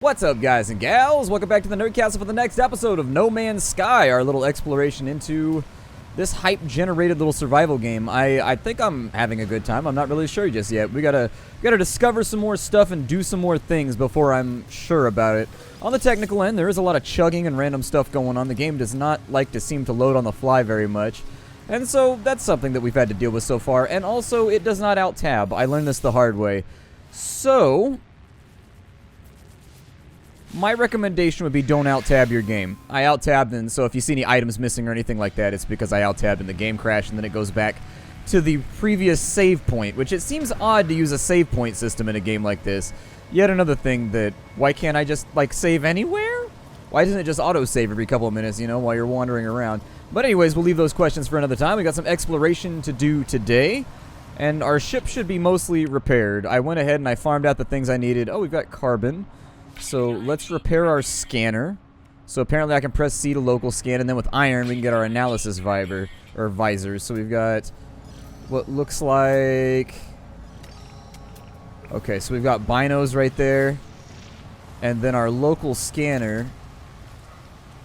What's up, guys and gals? Welcome back to the Nerdcastle for the next episode of No Man's Sky, our little exploration into this hype-generated little survival game. I think I'm having a good time. I'm not really sure just yet. We gotta discover some more stuff and do some more things before I'm sure about it. On the technical end, there is a lot of chugging and random stuff going on. The game does not like to seem to load on the fly very much. And so that's something that we've had to deal with so far. And also, it does not out-tab. I learned this the hard way. So my recommendation would be don't out-tab your game. I out-tabbed, and so if you see any items missing or anything like that, it's because I out-tabbed and the game crashed, and then it goes back to the previous save point, which it seems odd to use a save point system in a game like this. Yet another thing that, why can't I just, like, save anywhere? Why doesn't it just auto-save every couple of minutes, you know, while you're wandering around? But anyways, we'll leave those questions for another time. We got some exploration to do today, and our ship should be mostly repaired. I went ahead and I farmed out the things I needed. Oh, we've got carbon. So let's repair our scanner. So apparently I can press C to local scan, and then with iron we can get our analysis visors. So we've got what looks like... Okay, so we've got binos right there. And then our local scanner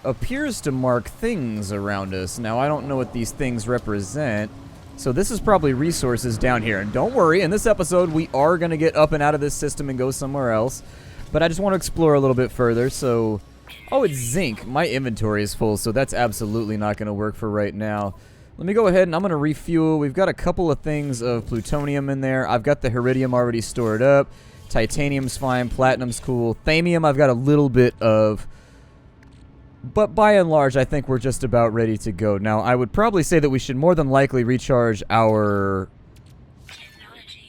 appears to mark things around us. Now I don't know what these things represent. So this is probably resources down here. And don't worry, in this episode we are going to get up and out of this system and go somewhere else. But I just want to explore a little bit further, so... Oh, it's zinc. My inventory is full, so that's absolutely not going to work for right now. Let me go ahead and I'm going to refuel. We've got a couple of things of plutonium in there. I've got the iridium already stored up. Titanium's fine. Platinum's cool. Thamium I've got a little bit of. But by and large, I think we're just about ready to go. Now, I would probably say that we should more than likely recharge our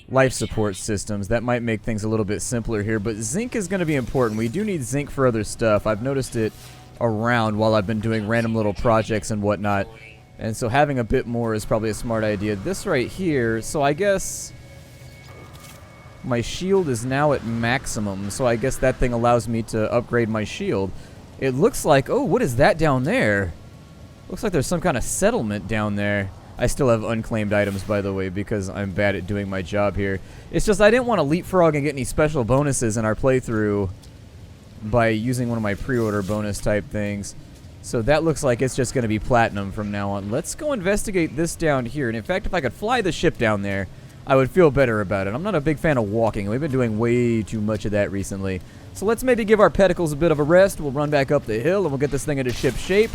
life support systems. That might make things a little bit simpler here, but zinc is going to be important. We do need zinc for other stuff. I've noticed it around while I've been doing random little projects and whatnot, and so having a bit more is probably a smart idea. This right here, so I guess my shield is now at maximum, so I guess that thing allows me to upgrade my shield. It looks like, oh, what is that down there? Looks like there's some kind of settlement down there. I still have unclaimed items, by the way, because I'm bad at doing my job here. It's just I didn't want to leapfrog and get any special bonuses in our playthrough by using one of my pre-order bonus type things. So that looks like it's just going to be platinum from now on. Let's go investigate this down here. And in fact, if I could fly the ship down there, I would feel better about it. I'm not a big fan of walking. We've been doing way too much of that recently. So let's maybe give our pedicles a bit of a rest. We'll run back up the hill and we'll get this thing into ship shape.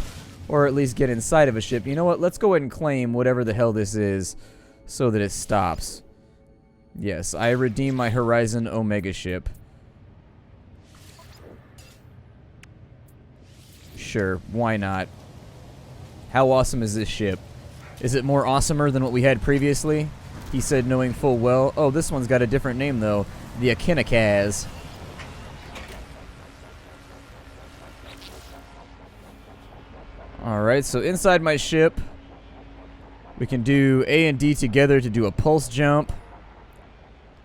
Or at least get inside of a ship. You know what? Let's go ahead and claim whatever the hell this is so that it stops. Yes, I redeem my Horizon Omega ship. Sure, why not? How awesome is this ship? Is it more awesomer than what we had previously? He said, knowing full well. Oh, this one's got a different name, though. The Akinakaz. Alright, so inside my ship, we can do A and D together to do a pulse jump.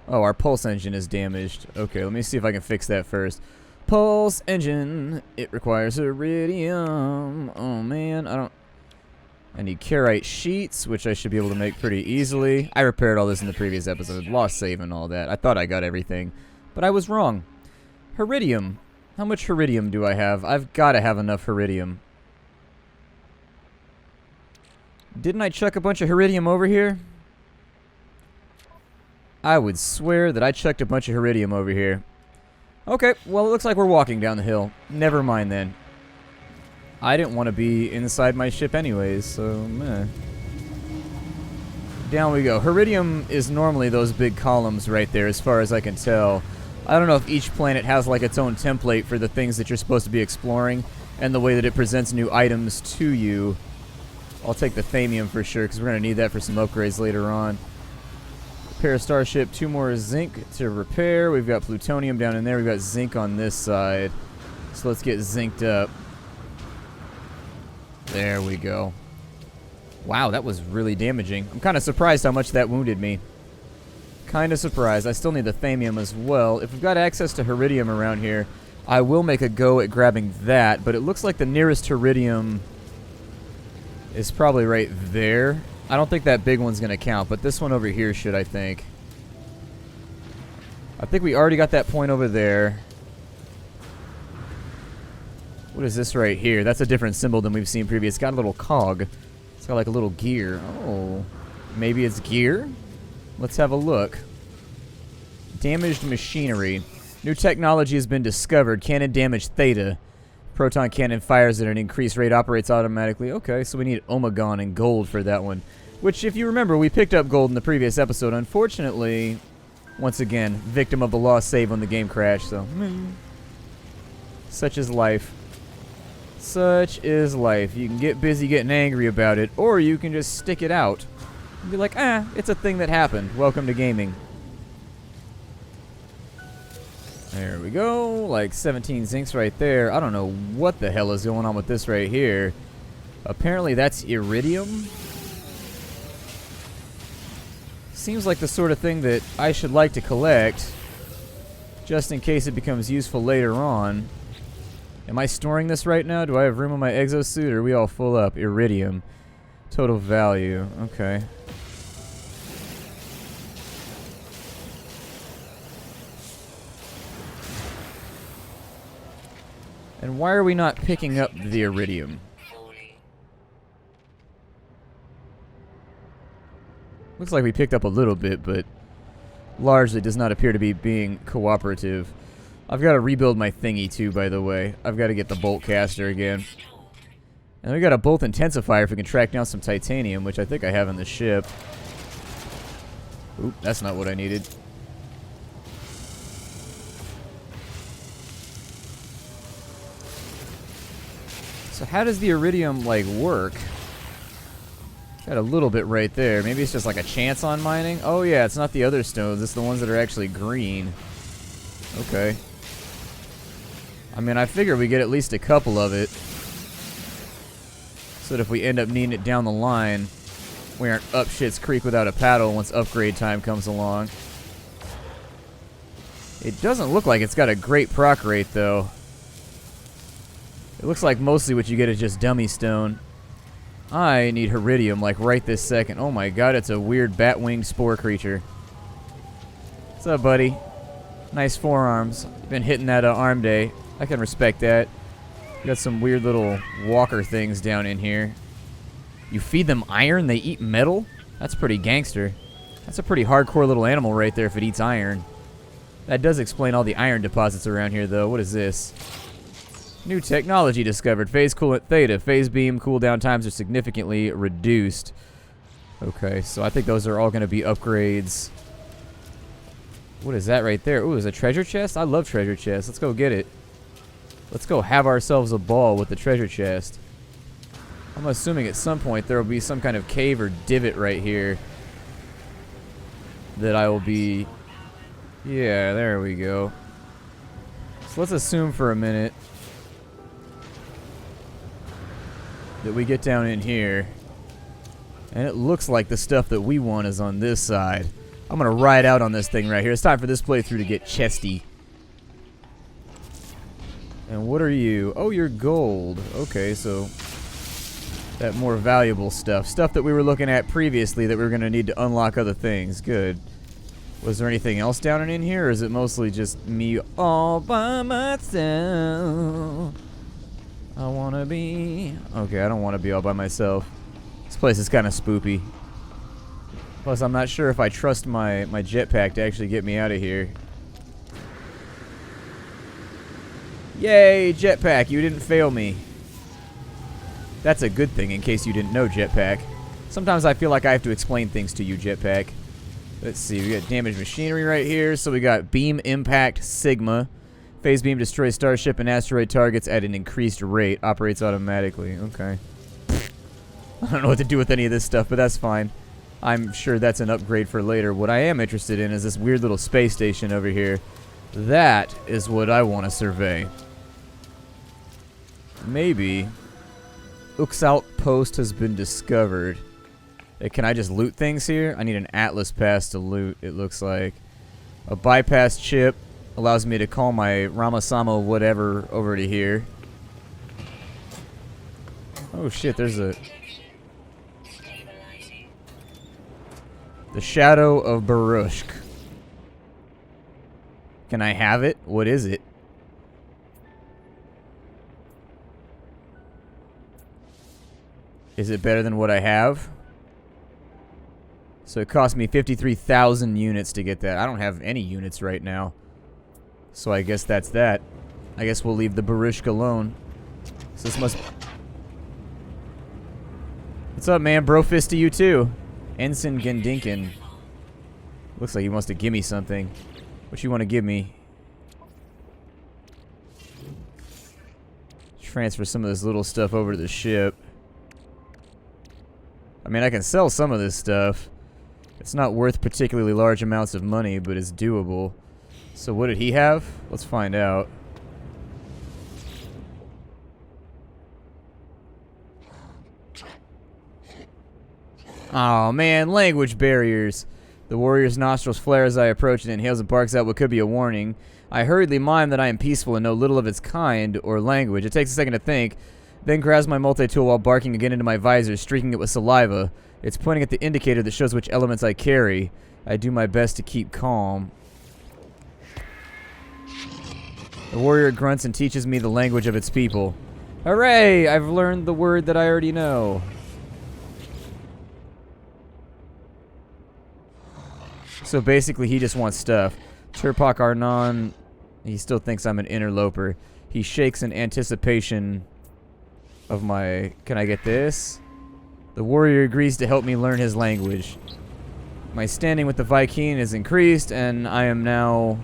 Oh, our pulse engine is damaged. Okay, let me see if I can fix that first. Pulse engine, it requires iridium. Oh man, I need carite sheets, which I should be able to make pretty easily. I repaired all this in the previous episode, lost save and all that. I thought I got everything, but I was wrong. Iridium. How much iridium do I have? I've got to have enough iridium. Didn't I chuck a bunch of iridium over here? I would swear that I chucked a bunch of iridium over here. Okay, well, it looks like we're walking down the hill. Never mind then. I didn't want to be inside my ship anyways, so meh. Down we go. Iridium is normally those big columns right there, as far as I can tell. I don't know if each planet has like its own template for the things that you're supposed to be exploring, and the way that it presents new items to you. I'll take the thamium for sure, because we're going to need that for some upgrades later on. Repair starship, 2 more zinc to repair. We've got plutonium down in there. We've got zinc on this side. So let's get zinced up. There we go. Wow, that was really damaging. I'm kind of surprised how much that wounded me. Kind of surprised. I still need the thamium as well. If we've got access to iridium around here, I will make a go at grabbing that, but it looks like the nearest iridium is probably right there. I don't think that big one's going to count, but this one over here should, I think. I think we already got that point over there. What is this right here? That's a different symbol than we've seen previous. It's got a little cog. It's got like a little gear. Oh, maybe it's gear? Let's have a look. Damaged machinery. New technology has been discovered. Cannon damage theta. Proton cannon fires at an increased rate, operates automatically. Okay, so we need Omegon and gold for that one. Which, if you remember, we picked up gold in the previous episode. Unfortunately, once again, victim of the lost save when the game crashed, so... Such is life. Such is life. You can get busy getting angry about it, or you can just stick it out. And be like, it's a thing that happened. Welcome to gaming. There we go, like 17 zincs right there. I don't know what the hell is going on with this right here. Apparently that's Iridium. Seems like the sort of thing that I should like to collect, just in case it becomes useful later on. Am I storing this right now? Do I have room on my exosuit, or are we all full up? Iridium. Total value, okay. And why are we not picking up the Iridium? Looks like we picked up a little bit, but largely does not appear to be being cooperative. I've got to rebuild my thingy too, by the way. I've got to get the bolt caster again. And we got a bolt intensifier if we can track down some titanium, which I think I have in the ship. Oop, that's not what I needed. So how does the Iridium, like, work? Got a little bit right there. Maybe it's just like a chance on mining? Oh yeah, it's not the other stones. It's the ones that are actually green. Okay. I mean, I figure we get at least a couple of it. So that if we end up needing it down the line, we aren't up shit's creek without a paddle once upgrade time comes along. It doesn't look like it's got a great proc rate, though. It looks like mostly what you get is just dummy stone. I need Iridium, like, right this second. Oh my god, it's a weird bat-winged spore creature. What's up, buddy? Nice forearms. Been hitting that arm day. I can respect that. Got some weird little walker things down in here. You feed them iron, they eat metal? That's pretty gangster. That's a pretty hardcore little animal right there if it eats iron. That does explain all the iron deposits around here, though. What is this? New technology discovered. Phase coolant theta. Phase beam cooldown times are significantly reduced. Okay, so I think those are all going to be upgrades. What is that right there? Ooh, is a treasure chest? I love treasure chests. Let's go get it. Let's go have ourselves a ball with the treasure chest. I'm assuming at some point there will be some kind of cave or divot right here that I will be... Yeah, there we go. So let's assume for a minute that we get down in here, and it looks like the stuff that we want is on this side. I'm gonna ride out on this thing right here. It's time for this playthrough to get chesty. And what are you? Oh, you're gold. Okay, so that more valuable stuff. Stuff that we were looking at previously that we were gonna need to unlock other things. Good. Was there anything else down in here, or is it mostly just me all by myself? I wanna be... Okay, I don't want to be all by myself. This place is kind of spoopy. Plus, I'm not sure if I trust my jetpack to actually get me out of here. Yay, jetpack, you didn't fail me. That's a good thing in case you didn't know, jetpack. Sometimes I feel like I have to explain things to you, jetpack. Let's see, we got damaged machinery right here. So we got beam impact sigma. Phase beam destroys starship and asteroid targets at an increased rate. Operates automatically. Okay. I don't know what to do with any of this stuff, but that's fine. I'm sure that's an upgrade for later. What I am interested in is this weird little space station over here. That is what I want to survey. Maybe Uxalt Post has been discovered. Hey, can I just loot things here? I need an Atlas pass to loot, it looks like. A bypass chip allows me to call my Ramasama whatever over to here. Oh shit, there's a... The Shadow of Barushk. Can I have it? What is it? Is it better than what I have? So it cost me 53,000 units to get that. I don't have any units right now. So I guess that's that. I guess we'll leave the Barushk alone. So this must... What's up, man? Bro fist to you, too. Ensign Gendinkin. Looks like he wants to give me something. What you want to give me? Transfer some of this little stuff over to the ship. I mean, I can sell some of this stuff. It's not worth particularly large amounts of money, but it's doable. So what did he have? Let's find out. Oh man, language barriers. The warrior's nostrils flare as I approach and inhales and barks out what could be a warning. I hurriedly mime that I am peaceful and know little of its kind or language. It takes a second to think, then grabs my multi-tool while barking again into my visor, streaking it with saliva. It's pointing at the indicator that shows which elements I carry. I do my best to keep calm. The warrior grunts and teaches me the language of its people. Hooray! I've learned the word that I already know. So basically, he just wants stuff. Turpak Arnon, he still thinks I'm an interloper. He shakes in anticipation of my... Can I get this? The warrior agrees to help me learn his language. My standing with the Viking is increased, and I am now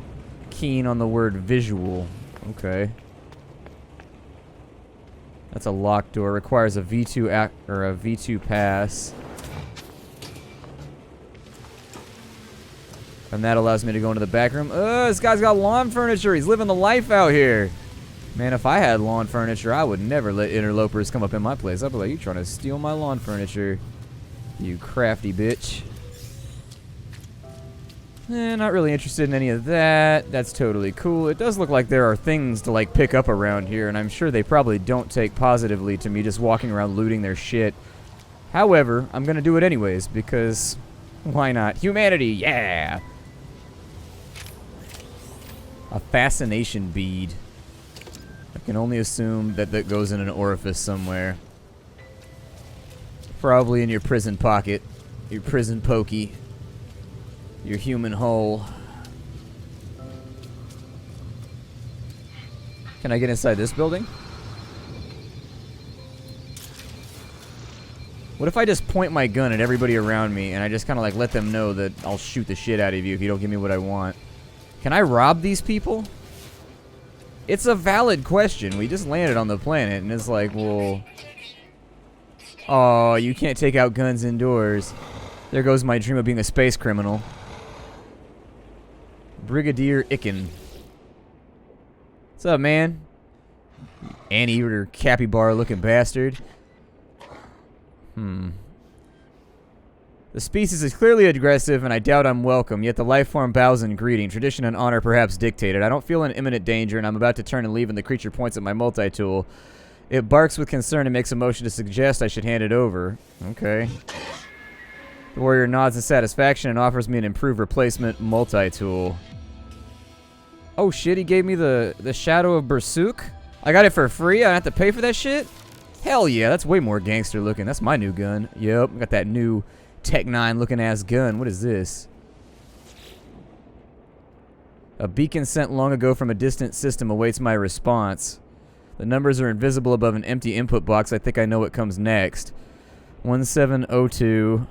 keen on the word visual. Okay. That's a locked door. Requires a V2 or a V2 pass. And that allows me to go into the back room. This guy's got lawn furniture. He's living the life out here. Man, if I had lawn furniture, I would never let interlopers come up in my place. I'd be like, you trying to steal my lawn furniture, you crafty bitch. Not really interested in any of that. That's totally cool. It does look like there are things to, like, pick up around here, and I'm sure they probably don't take positively to me just walking around looting their shit. However, I'm going to do it anyways, because why not? Humanity, yeah! A fascination bead. I can only assume that that goes in an orifice somewhere. Probably in your prison pocket. Your prison pokey. Your human hole. Can I get inside this building? What if I just point my gun at everybody around me and I just kind of like let them know that I'll shoot the shit out of you if you don't give me what I want? Can I rob these people? It's a valid question. We just landed on the planet and it's like, well... Oh, you can't take out guns indoors. There goes my dream of being a space criminal. Brigadier Icken. What's up, man? Anteater capybara looking bastard. The species is clearly aggressive, and I doubt I'm welcome, yet the life form bows in greeting. Tradition and honor perhaps dictated. I don't feel in imminent danger, and I'm about to turn and leave, and the creature points at my multi-tool. It barks with concern and makes a motion to suggest I should hand it over. Okay. The warrior nods in satisfaction and offers me an improved replacement multi-tool. Oh shit, he gave me the Shadow of Barsuk? I got it for free? I don't have to pay for that shit? Hell yeah, that's way more gangster looking. That's my new gun. Yep, got that new Tech 9 looking ass gun. What is this? A beacon sent long ago from a distant system awaits my response. The numbers are invisible above an empty input box. I think I know what comes next. 1702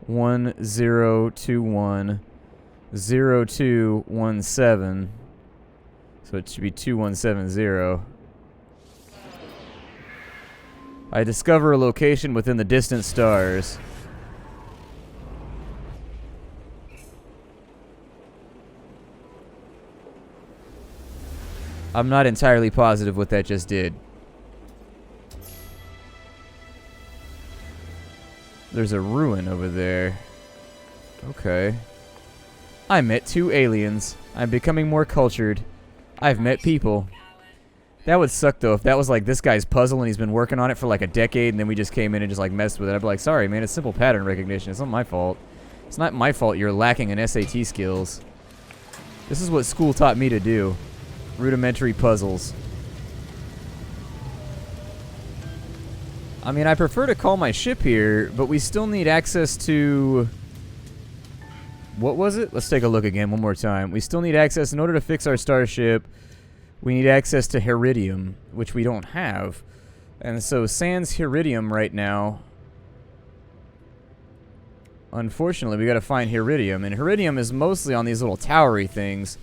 1021 0217. So it should be 2170. I discover a location within the distant stars. I'm not entirely positive what that just did. There's a ruin over there. Okay. I met 2 aliens. I'm becoming more cultured. I've met people. That would suck, though, if that was, like, this guy's puzzle and he's been working on it for, like, a decade, and then we just came in and just, like, messed with it. I'd be like, sorry, man, it's simple pattern recognition. It's not my fault. It's not my fault you're lacking in SAT skills. This is what school taught me to do. Rudimentary puzzles. I mean, I prefer to call my ship here, but we still need access to... What was it? Let's take a look again one more time. We still need access in order to fix our starship. We need access to Iridium, which we don't have. And so sans Iridium right now... Unfortunately, we gotta find Iridium. And Iridium is mostly on these little towery things.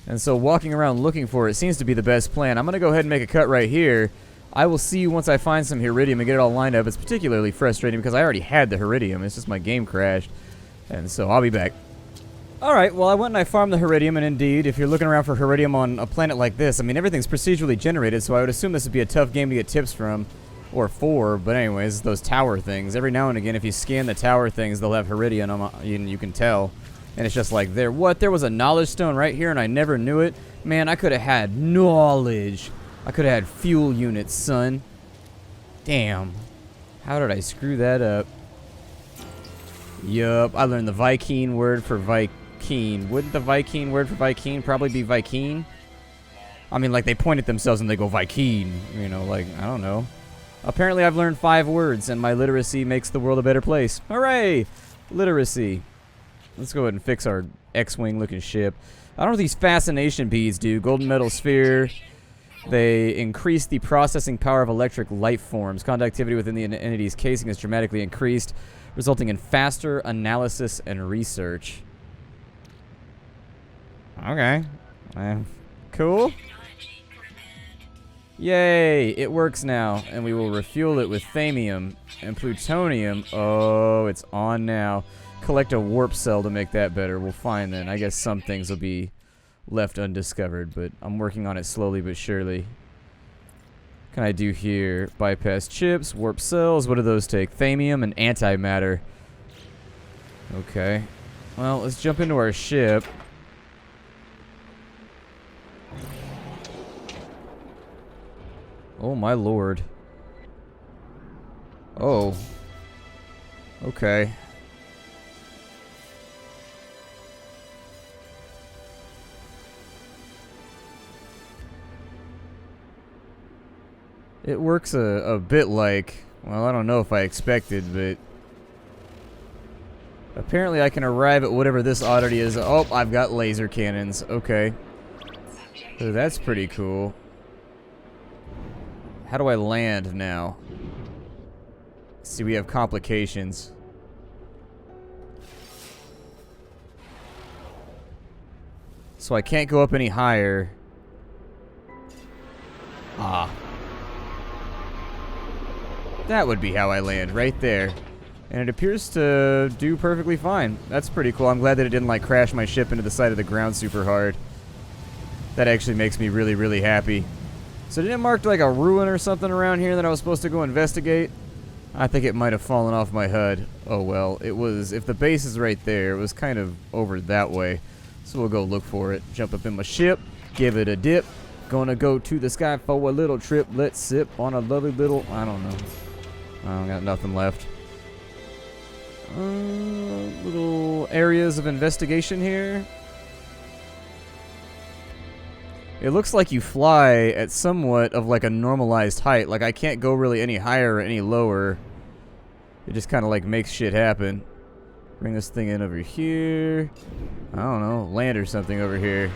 And so walking around looking for it seems to be the best plan. I'm gonna go ahead and make a cut right here. I will see you once I find some Iridium and get it all lined up. It's particularly frustrating because I already had the Iridium. It's just my game crashed. And so I'll be back. Alright, well I went and I farmed the Iridium, and indeed, if you're looking around for Iridium on a planet like this, I mean everything's procedurally generated, so I would assume this would be a tough game to get tips from. Or for, but anyways, those tower things. Every now and again, if you scan the tower things, they'll have Iridium on, and you can tell. And it's just like, there was a knowledge stone right here and I never knew it? Man, I could have had knowledge. I could have had fuel units, son. Damn. How did I screw that up? Yup, I learned the Viking word for Viking. Wouldn't the Viking word for Viking probably be Viking? I mean, like, they point at themselves and they go Viking. You know, like, I don't know. Apparently, I've learned 5 words, and my literacy makes the world a better place. Hooray! Literacy. Let's go ahead and fix our X-Wing looking ship. I don't know what these fascination beads do. Golden metal sphere. They increase the processing power of electric life forms. Conductivity within the entity's casing is dramatically increased, resulting in faster analysis and research. Okay. Cool. Yay, it works now, and we will refuel it with thamium and plutonium. Oh, it's on now. Collect a warp cell to make that better. We'll find then. I guess some things will be left undiscovered, but I'm working on it slowly but surely. What can I do here? Bypass chips, warp cells. What do those take? Thamium and antimatter. Okay. Well, let's jump into our ship. Oh my lord. Oh. Okay. It works a bit like, well, I don't know if I expected, but apparently I can arrive at whatever this oddity is. Oh, I've got laser cannons. Okay. So that's pretty cool. How do I land now? See, we have complications. So I can't go up any higher. Ah. That would be how I land, right there. And it appears to do perfectly fine. That's pretty cool. I'm glad that it didn't, like, crash my ship into the side of the ground super hard. That actually makes me really, really happy. So didn't it mark, like, a ruin or something around here that I was supposed to go investigate? I think it might have fallen off my HUD. Oh, well, it was... If the base is right there, it was kind of over that way. So we'll go look for it. Jump up in my ship. Give it a dip. Gonna go to the sky for a little trip. Let's sip on a lovely little... I don't know. I got nothing left. Little areas of investigation here. It looks like you fly at somewhat of like a normalized height. Like I can't go really any higher or any lower. It just kind of like makes shit happen. Bring this thing in over here. I don't know, land or something over here.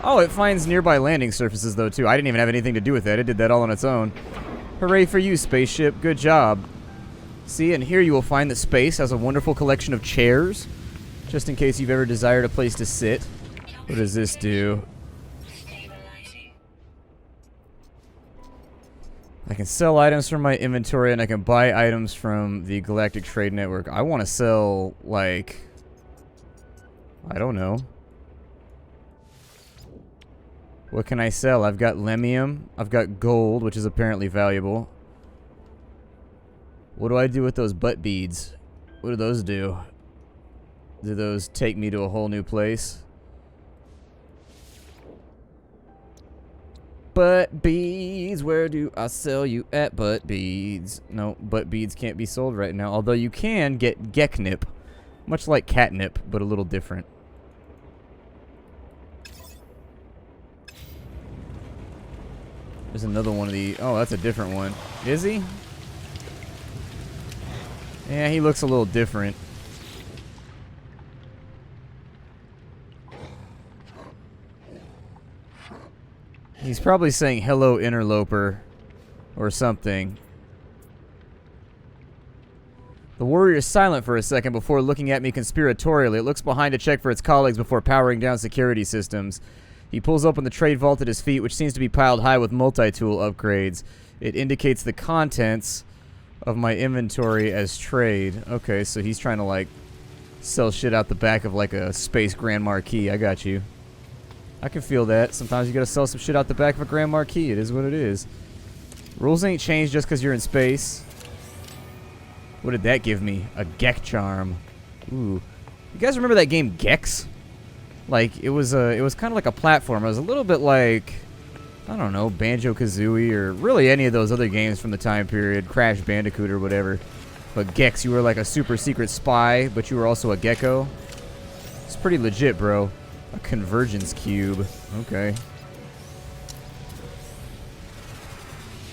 Oh, it finds nearby landing surfaces, though, too. I didn't even have anything to do with that. It did that all on its own. Hooray for you, spaceship. Good job. See, and here you will find that space has a wonderful collection of chairs, just in case you've ever desired a place to sit. What does this do? I can sell items from my inventory, and I can buy items from the Galactic Trade Network. I want to sell, like... I don't know. What can I sell? I've got lemium. I've got gold, which is apparently valuable. What do I do with those butt beads? What do those do? Do those take me to a whole new place? Butt beads, where do I sell you at butt beads? No, butt beads can't be sold right now. Although you can get geknip. Much like catnip, but a little different. There's another one of the... Oh, that's a different one. Is he? Yeah, he looks a little different. He's probably saying, hello, interloper, or something. The warrior is silent for a second before looking at me conspiratorially. It looks behind to check for its colleagues before powering down security systems. He pulls open the trade vault at his feet, which seems to be piled high with multi-tool upgrades. It indicates the contents of my inventory as trade. Okay, so he's trying to, like, sell shit out the back of, like, a Space Grand Marquis. I got you. I can feel that. Sometimes you gotta sell some shit out the back of a Grand Marquis. It is what it is. Rules ain't changed just because you're in space. What did that give me? A Gek charm. Ooh. You guys remember that game Gex? Like, it was kind of like a platform. It was a little bit like, I don't know, Banjo-Kazooie or really any of those other games from the time period. Crash Bandicoot or whatever. But Gex, you were like a super secret spy, but you were also a gecko. It's pretty legit, bro. A convergence cube. Okay.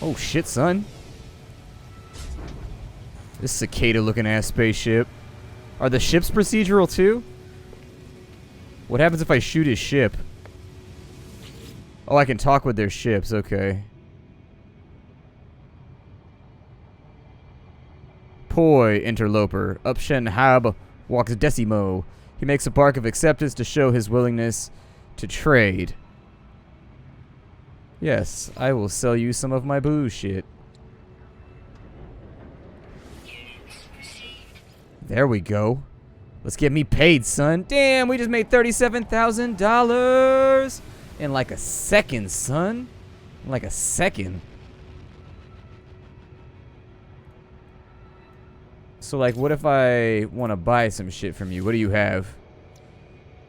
Oh, shit, son. This cicada-looking ass spaceship. Are the ships procedural, too? What happens if I shoot his ship? Oh, I can talk with their ships. Okay. Poi, interloper. Up Shen Hab walks Decimo. He makes a bark of acceptance to show his willingness to trade. Yes, I will sell you some of my bullshit. There we go. Let's get me paid, son. Damn, we just made $37,000 in like a second, son. In like a second. So, like, what if I want to buy some shit from you? What do you have?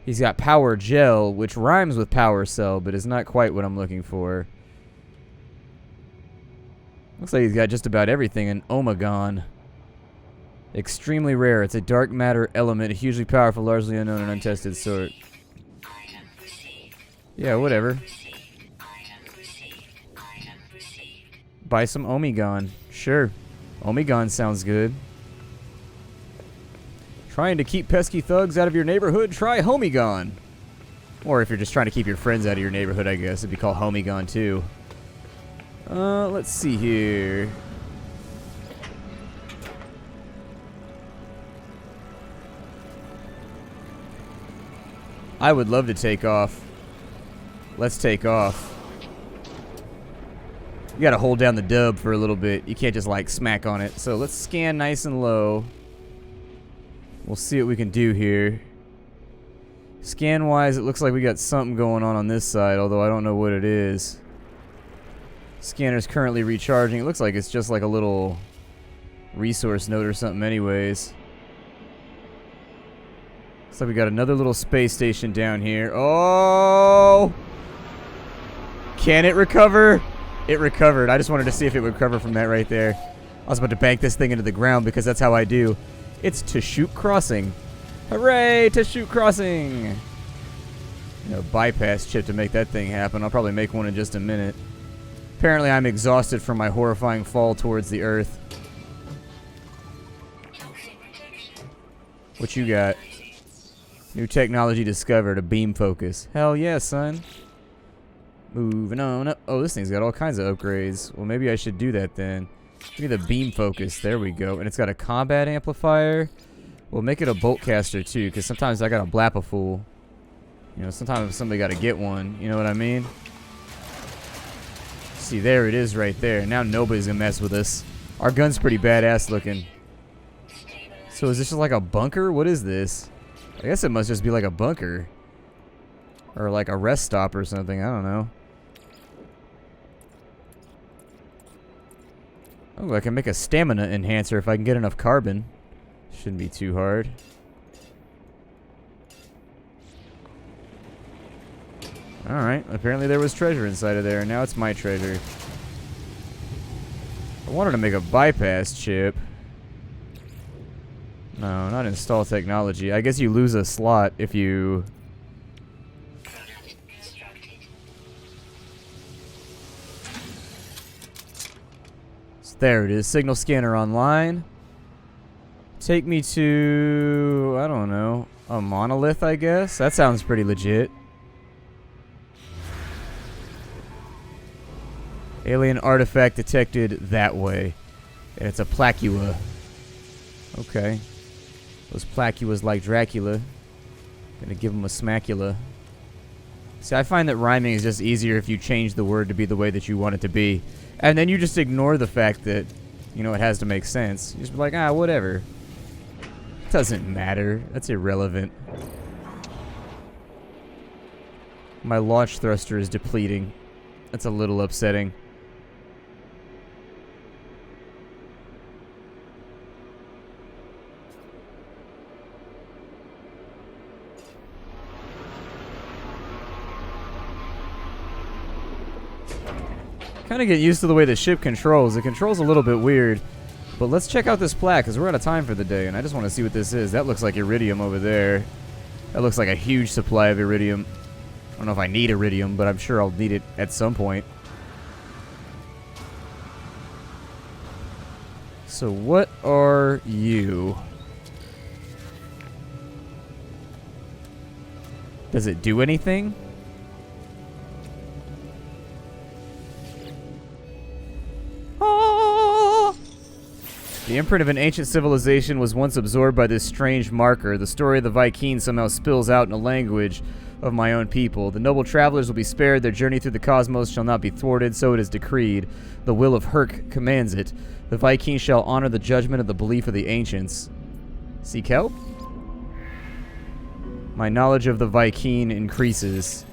He's got power gel, which rhymes with power cell, but is not quite what I'm looking for. Looks like he's got just about everything in Omegon. Extremely rare. It's a dark matter element, a hugely powerful, largely unknown and untested sort. Yeah, whatever. Buy some Omegon. Sure. Omegon sounds good. Trying to keep pesky thugs out of your neighborhood? Try Homegon. Or if you're just trying to keep your friends out of your neighborhood, I guess it'd be called Homegon too. Let's see here. I would love to take off. Let's take off. You gotta hold down the dub for a little bit. You can't just like smack on it. So let's scan nice and low. We'll see what we can do here. Scan wise, it looks like we got something going on this side, although I don't know what it is. Scanner's currently recharging. It looks like it's just like a little resource node or something anyways. Looks like we got another little space station down here. Oh! Can it recover? It recovered. I just wanted to see if it would recover from that right there. I was about to bank this thing into the ground because that's how I do. It's Tashuk Crossing. Hooray, Tashuk Crossing! You know, bypass chip to make that thing happen. I'll probably make one in just a minute. Apparently I'm exhausted from my horrifying fall towards the earth. What you got? New technology discovered, a beam focus. Hell yeah, son. Moving on up. Oh, this thing's got all kinds of upgrades. Well, maybe I should do that then. Give me the beam focus. There we go. And it's got a combat amplifier. We'll make it a bolt caster too, because sometimes I gotta blap a fool. You know, sometimes somebody gotta get one. You know what I mean? See, there it is right there. Now nobody's gonna mess with us. Our gun's pretty badass looking. So is this just like a bunker? What is this? I guess it must just be like a bunker. Or like a rest stop or something. I don't know. Oh, I can make a stamina enhancer if I can get enough carbon. Shouldn't be too hard. Alright, apparently there was treasure inside of there, and now it's my treasure. I wanted to make a bypass chip. No, not install technology. I guess you lose a slot if you... There it is. Signal scanner online. Take me to, I don't know, a monolith, I guess? That sounds pretty legit. Alien artifact detected that way. And it's a Placua. Okay. Those Placuas like Dracula. Gonna give them a smacula. See, I find that rhyming is just easier if you change the word to be the way that you want it to be. And then you just ignore the fact that, you know, it has to make sense. You just be like, ah, whatever. It doesn't matter. That's irrelevant. My launch thruster is depleting. That's a little upsetting. Kind of get used to the way the ship controls. It controls a little bit weird. But let's check out this plaque, because we're out of time for the day, and I just want to see what this is. That looks like Iridium over there. That looks like a huge supply of Iridium. I don't know if I need Iridium, but I'm sure I'll need it at some point. So what are you? Does it do anything? The imprint of an ancient civilization was once absorbed by this strange marker. The story of the Vikings somehow spills out in a language of my own people. The noble travelers will be spared. Their journey through the cosmos shall not be thwarted, so it is decreed. The will of Herc commands it. The Vikings shall honor the judgment of the belief of the ancients. Seek help? My knowledge of the Viking increases.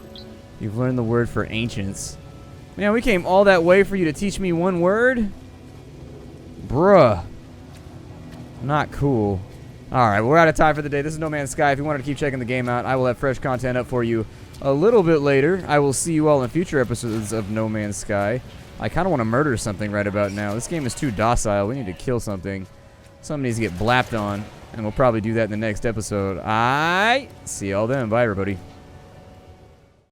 You've learned the word for ancients. Man, we came all that way for you to teach me one word? Bruh. Not cool. Alright, we're out of time for the day. This is No Man's Sky. If you wanted to keep checking the game out, I will have fresh content up for you a little bit later. I will see you all in future episodes of No Man's Sky. I kind of want to murder something right about now. This game is too docile. We need to kill something. Something needs to get blapped on. And we'll probably do that in the next episode. See y'all then. Bye, everybody.